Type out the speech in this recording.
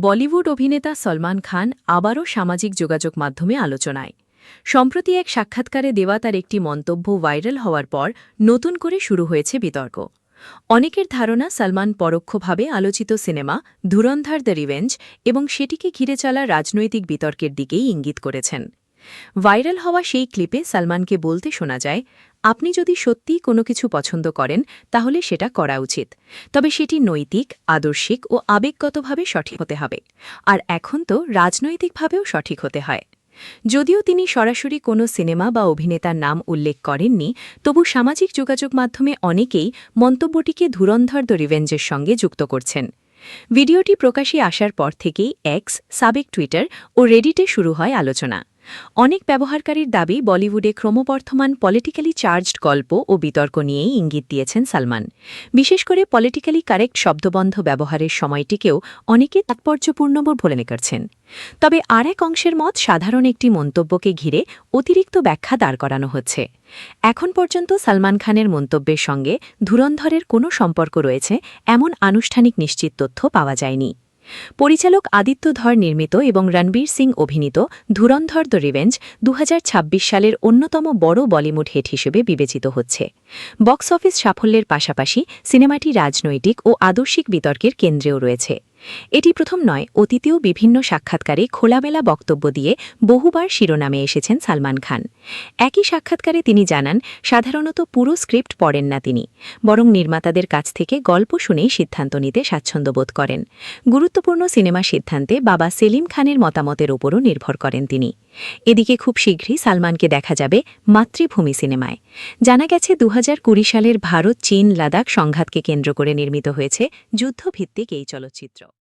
বলিউড অভিনেতা সলমান খান আবারও সামাজিক যোগাযোগ মাধ্যমে আলোচনায়। সম্প্রতি এক সাক্ষাৎকারে দেওয়া তার একটি মন্তব্য ভাইরাল হওয়ার পর নতুন করে শুরু হয়েছে বিতর্ক। অনেকের ধারণা সলমান পরোক্ষভাবে আলোচিত সিনেমা ধুরন্ধর দ্য রিভেঞ্জ এবং সেটিকে ঘিরে চলা রাজনৈতিক বিতর্কের দিকেই ইঙ্গিত করেছেন। ভাইরাল হওয়া সেই ক্লিপে সলমানকে বলতে শোনা যায়, আপনি যদি সত্যিই কোনো কিছু পছন্দ করেন তাহলে সেটা করা উচিত, তবে সেটি নৈতিক, আদর্শিক ও আবেগগতভাবে সঠিক হতে হবে। আর এখন তো রাজনৈতিকভাবেও সঠিক হতে হয়। যদিও তিনি সরাসরি কোনো সিনেমা বা অভিনেতার নাম উল্লেখ করেননি, তবু সামাজিক যোগাযোগ মাধ্যমে অনেকেই মন্তব্যটিকে ধুরন্ধর দ্য রিভেঞ্জের সঙ্গে যুক্ত করছেন। ভিডিওটি প্রকাশে আসার পর থেকেই এক্স, সাবেক টুইটার ও রেডিটে শুরু হয় আলোচনা। অনেক ব্যবহারকারীর দাবি, বলিউডে ক্রমবর্ধমান পলিটিক্যালি চার্জড গল্প ও বিতর্ক নিয়েই ইঙ্গিত দিয়েছেন সলমান। বিশেষ করে পলিটিক্যালি কারেক্ট শব্দবন্ধ ব্যবহারের সময়টিকেও অনেকে তাৎপর্যপূর্ণ বলে করছেন। তবে আর এক অংশের মত, সাধারণ একটি মন্তব্যকে ঘিরে অতিরিক্ত ব্যাখ্যা দাঁড় করানো হচ্ছে। এখন পর্যন্ত সলমান খানের মন্তব্যের সঙ্গে ধুরন্ধরের কোনো সম্পর্ক রয়েছে এমন আনুষ্ঠানিক নিশ্চিত তথ্য পাওয়া যায়নি। পরিচালক আদিত্য ধর নির্মিত এবং রণবীর সিং অভিনীত ধুরন্ধর দ্য রিভেঞ্জ 2026 সালের অন্যতম বড় বলিউড হিট হিসেবে বিবেচিত হচ্ছে। বক্স অফিস সাফল্যের পাশাপাশি সিনেমাটি রাজনৈতিক ও আদর্শিক বিতর্কের কেন্দ্রেও রয়েছে। এটি প্রথম নয়, অতীতেও বিভিন্ন সাক্ষাৎকারে খোলামেলা বক্তব্য দিয়ে বহুবার শিরোনামে এসেছেন সলমান খান। একই সাক্ষাৎকারে তিনি জানান, সাধারণত পুরো স্ক্রিপ্ট পড়েন না তিনি, বরং নির্মাতাদের কাছ থেকে গল্প শুনেই সিদ্ধান্ত নিতে স্বাচ্ছন্দ্য বোধ করেন। গুরুত্বপূর্ণ সিনেমা সিদ্ধান্তে বাবা সেলিম খানের মতামতের ওপরও নির্ভর করেন তিনি। এদিকে খুব শীঘ্রই সলমানকে দেখা যাবে মাতৃভূমি সিনেমায়। জানা গেছে, 2020 সালের ভারত চীন লাদাখ সংঘাতকে কেন্দ্র করে নির্মিত হয়েছে যুদ্ধভিত্তিক এই চলচ্চিত্র।